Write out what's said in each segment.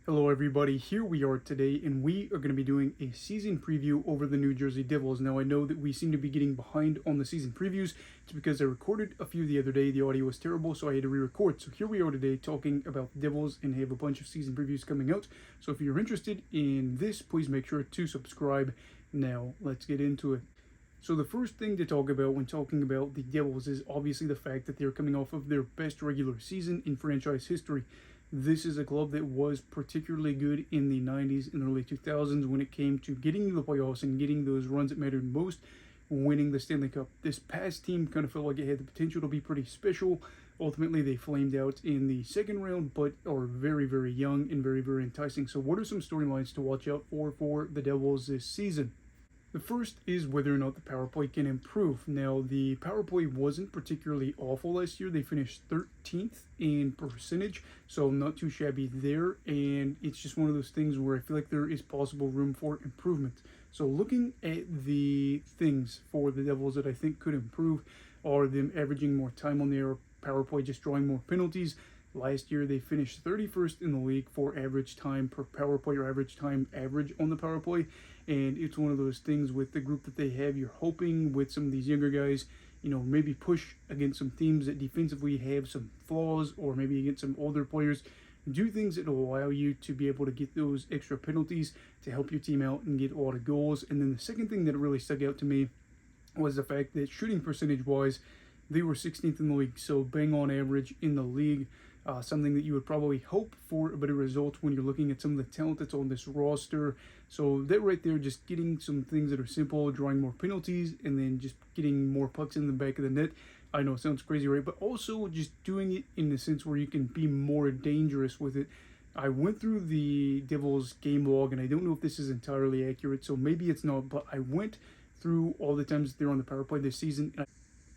Hello everybody, here we are today and we are going to be doing a season preview over the New Jersey Devils. Now I know that we seem to be getting behind on the season previews. It's because I recorded a few the other day, the audio was terrible, so I had to re-record. So here we are today talking about the Devils and have a bunch of season previews coming out. So if you're interested in this, please make sure to subscribe. Now let's get into it. So the first thing to talk about when talking about the Devils is obviously the fact that they're coming off of their best regular season in franchise history. This is a club that was particularly good in the 90s and early 2000s when it came to getting to the playoffs and getting those runs that mattered most, winning the Stanley Cup. This past team kind of felt like it had the potential to be pretty special. Ultimately, they flamed out in the second round, but are very, very young and very, very enticing. So what are some storylines to watch out for the Devils this season? The first is whether or not the power play can improve. Now, the power play wasn't particularly awful last year. They finished 13th in percentage, so not too shabby there. And it's just one of those things where I feel like there is possible room for improvement. So looking at the things for the Devils that I think could improve are them averaging more time on their power play, just drawing more penalties. Last year, they finished 31st in the league for average time per power play or average time average on the power play. And it's one of those things with the group that they have, you're hoping with some of these younger guys, maybe push against some teams that defensively have some flaws, or maybe against some older players. Do things that will allow you to be able to get those extra penalties to help your team out and get a lot of goals. And then the second thing that really stuck out to me was the fact that shooting percentage wise, they were 16th in the league, so bang on average in the league. Something that you would probably hope for a better result when you're looking at some of the talent that's on this roster. So that right there, just getting some things that are simple, drawing more penalties, and then just getting more pucks in the back of the net. I know it sounds crazy, right? But also just doing it in the sense where you can be more dangerous with it. I went through the Devils game log, and I don't know if this is entirely accurate, so maybe it's not, but I went through all the times they're on the power play this season.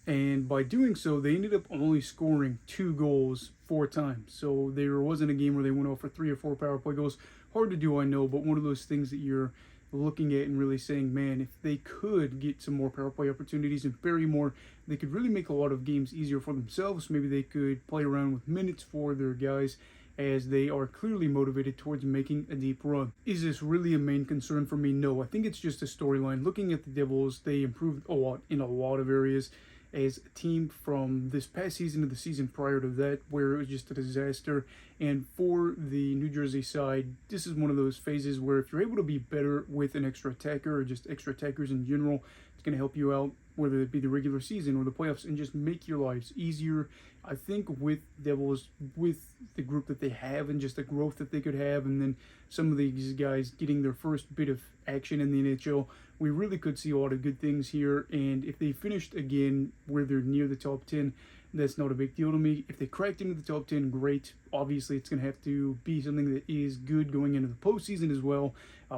And by doing so, they ended up only scoring 2 goals 4 times. So there wasn't a game where they went off for 3 or 4 power play goals. Hard to do, I know, but one of those things that you're looking at and really saying, man, if they could get some more power play opportunities and bury more, they could really make a lot of games easier for themselves. Maybe they could play around with minutes for their guys, as they are clearly motivated towards making a deep run. Is this really a main concern for me? No, I think it's just a storyline. Looking at the Devils, they improved a lot in a lot of areas as a team from this past season to the season prior to that, where it was just a disaster. And for the New Jersey side, this is one of those phases where if you're able to be better with an extra attacker or just extra attackers in general, it's going to help you out, whether it be the regular season or the playoffs, and just make your lives easier. I think with Devils, with the group that they have and just the growth that they could have, and then some of these guys getting their first bit of action in the NHL, we really could see a lot of good things here. And if they finished again where they're near the top 10, that's not a big deal to me. If they cracked into the top 10, great. Obviously, it's going to have to be something that is good going into the postseason as well,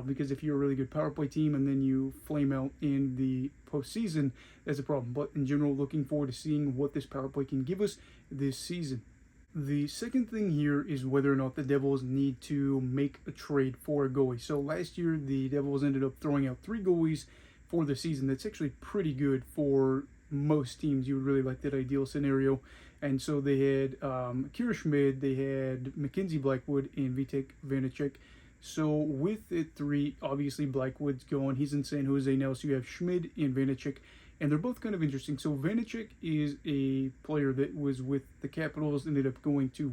because if you're a really good power play team and then you flame out in the postseason, that's a problem. But in general, looking forward to seeing what this power play can give us this season. The second thing here is whether or not the Devils need to make a trade for a goalie. So last year, the Devils ended up throwing out 3 goalies for the season. That's actually pretty good for most teams. You would really like that ideal scenario. And so they had Kira Schmid, they had Mackenzie Blackwood, and Vitek Vanacek. So with it 3, obviously Blackwood's gone. He's in San Jose now. So you have Schmid and Vanacek. And they're both kind of interesting. So Vanacek is a player that was with the Capitals, ended up going to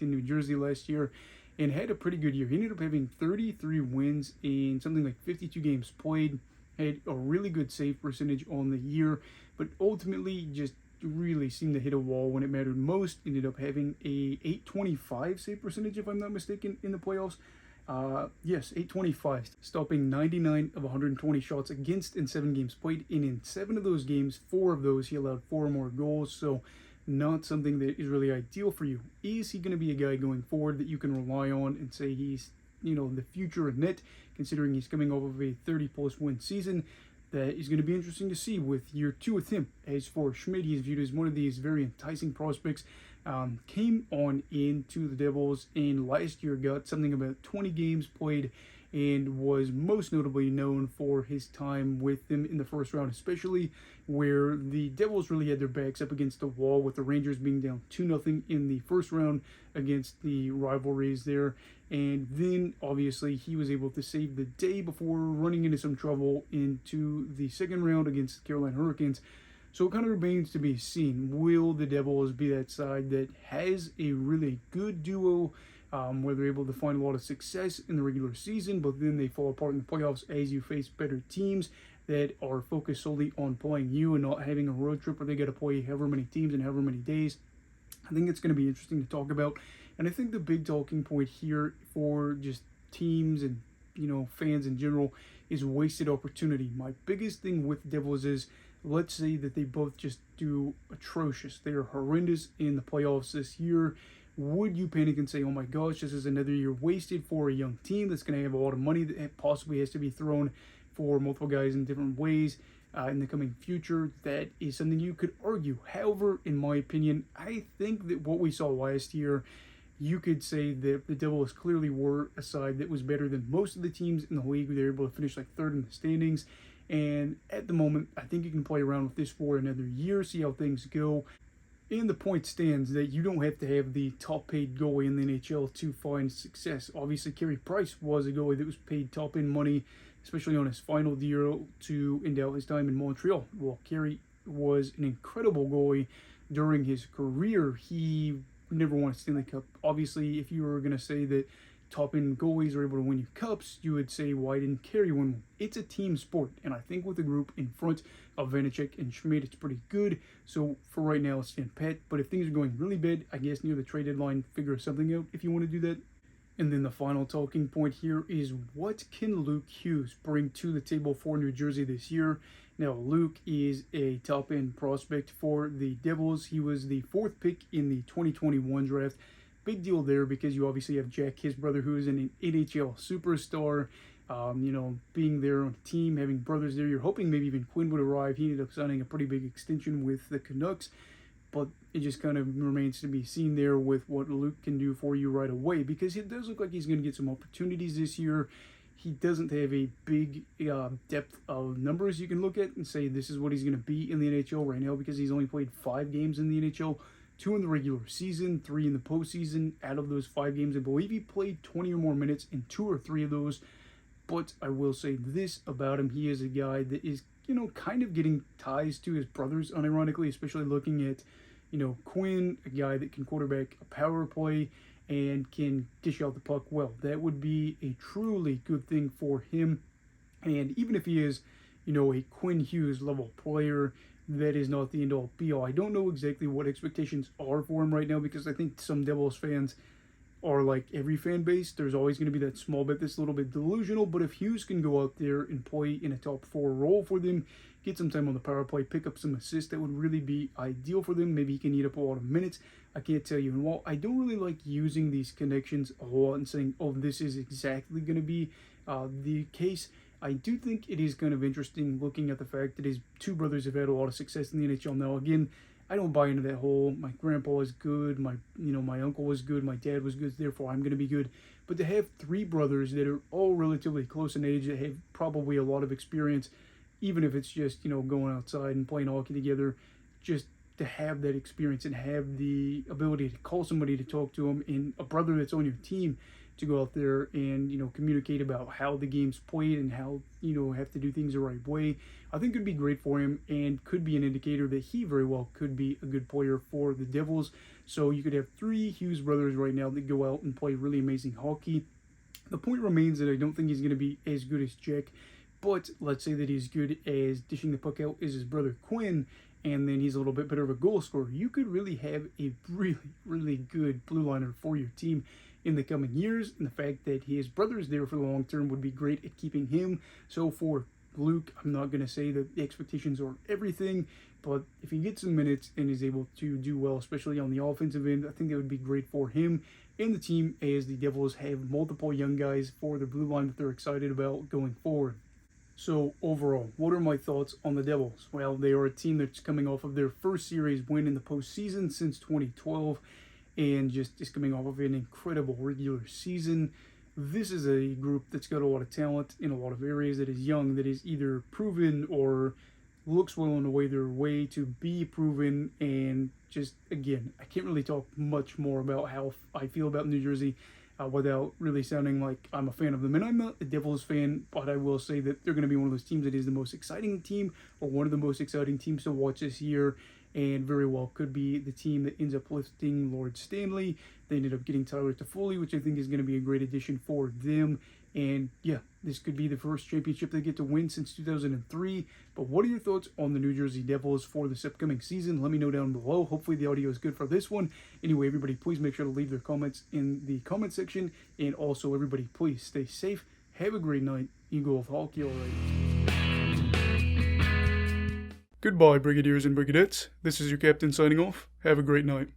New Jersey last year, and had a pretty good year. He ended up having 33 wins in something like 52 games played, had a really good save percentage on the year, but ultimately just really seemed to hit a wall when it mattered most. Ended up having a 825 save percentage, if I'm not mistaken, in the playoffs. Yes, 825, stopping 99 of 120 shots against in 7 games played. And in 7 of those games, 4 of those, he allowed 4 or more goals. So not something that is really ideal for you. Is he going to be a guy going forward that you can rely on and say he's, the future of net, considering he's coming off of a 30-plus win season? That is going to be interesting to see with year 2 with him. As for Schmid, he's viewed as one of these very enticing prospects. Came on into the Devils and last year got something about 20 games played and was most notably known for his time with them in the first round, especially where the Devils really had their backs up against the wall with the Rangers being down 2-0 in the first round against the rivalries there. And then obviously he was able to save the day before running into some trouble into the second round against the Carolina Hurricanes. So it kind of remains to be seen. Will the Devils be that side that has a really good duo, where they're able to find a lot of success in the regular season, but then they fall apart in the playoffs as you face better teams that are focused solely on playing you and not having a road trip where they got to play however many teams in however many days? I think it's going to be interesting to talk about. And I think the big talking point here for just teams and fans in general is wasted opportunity. My biggest thing with Devils is, let's say that they both just do atrocious. They are horrendous in the playoffs this year. Would you panic and say, oh my gosh, this is another year wasted for a young team that's going to have a lot of money that possibly has to be thrown for multiple guys in different ways in the coming future? That is something you could argue. However, in my opinion, I think that what we saw last year, you could say that the Devils clearly were a side that was better than most of the teams in the league. They were able to finish like third in the standings. And at the moment, I think you can play around with this for another year, see how things go. And the point stands that you don't have to have the top paid goalie in the NHL to find success. Obviously, Carey Price was a goalie that was paid top end money, especially on his final deal to end out his time in Montreal. Well, Carey was an incredible goalie during his career. He never won a Stanley Cup. Obviously, if you were going to say that top-end goalies are able to win you cups, you would say, why didn't Carey win one? It's a team sport, and I think with the group in front of Vanecek and Schmidt, it's pretty good. So for right now, let's stand pat. But if things are going really bad, I guess near the trade deadline, figure something out if you want to do that. And then the final talking point here is, what can Luke Hughes bring to the table for New Jersey this year? Now, Luke is a top-end prospect for the Devils. He was the 4th pick in the 2021 draft. Big deal there because you obviously have Jack, his brother, who is an NHL superstar. Being there on a team, having brothers there, you're hoping maybe even Quinn would arrive. He ended up signing a pretty big extension with the Canucks. But it just kind of remains to be seen there with what Luke can do for you right away, because it does look like he's going to get some opportunities this year. He doesn't have a big depth of numbers you can look at and say this is what he's going to be in the NHL right now, because he's only played 5 games in the NHL, 2 in the regular season, 3 in the postseason. Out of those 5 games, I believe he played 20 or more minutes in 2 or 3 of those. But I will say this about him: he is a guy that is, kind of getting ties to his brothers, unironically, especially looking at, Quinn, a guy that can quarterback a power play and can dish out the puck well. That would be a truly good thing for him. And even if he is, a Quinn Hughes level player, that is not the end-all be-all. I don't know exactly what expectations are for him right now, because I think some Devils fans are like every fan base. There's always going to be that small bit that's a little bit delusional. But if Hughes can go out there and play in a top 4 role for them, get some time on the power play, pick up some assists, that would really be ideal for them. Maybe he can eat up a lot of minutes. I can't tell you. And while I don't really like using these connections a lot and saying, oh, this is exactly going to be the case, I do think it is kind of interesting looking at the fact that his 2 brothers have had a lot of success in the NHL. Now, again, I don't buy into that whole, my grandpa is good, my uncle was good, my dad was good, therefore I'm going to be good. But to have 3 brothers that are all relatively close in age, that have probably a lot of experience, even if it's just, going outside and playing hockey together, just to have that experience and have the ability to call somebody to talk to them, and a brother that's on your team to go out there and, communicate about how the game's played and how, have to do things the right way, I think could be great for him and could be an indicator that he very well could be a good player for the Devils. So you could have 3 Hughes brothers right now that go out and play really amazing hockey. The point remains that I don't think he's going to be as good as Jack, but let's say that he's good as dishing the puck out as his brother Quinn, and then he's a little bit better of a goal scorer. You could really have a really, really good blue liner for your team in the coming years, and the fact that his brother is there for the long term would be great at keeping him. So for Luke, I'm not going to say that the expectations are everything, but if he gets some minutes and is able to do well, especially on the offensive end, I think that would be great for him and the team, as the Devils have multiple young guys for the blue line that they're excited about going forward. So overall, what are my thoughts on the Devils? Well, they are a team that's coming off of their first series win in the postseason since 2012, and just is coming off of an incredible regular season. this is a group that's got a lot of talent in a lot of areas, that is young, that is either proven or looks well on the way their way to be proven. And just, again, I can't really talk much more about how I feel about New Jersey without really sounding like I'm a fan of them. And I'm not a Devils fan, but I will say that they're going to be one of those teams that is the most exciting team, or one of the most exciting teams to watch this year, and very well could be the team that ends up lifting Lord Stanley. They ended up getting Tyler Toffoli, which I think is going to be a great addition for them. And yeah, this could be the first championship they get to win since 2003. But what are your thoughts on the New Jersey Devils for this upcoming season? Let me know down below. Hopefully the audio is good for this one. Anyway, everybody, please make sure to leave their comments in the comment section. And also, everybody, please stay safe. Have a great night. Eagle of Hockey, all right. Goodbye, Brigadiers and Brigadettes. This is your captain signing off. Have a great night.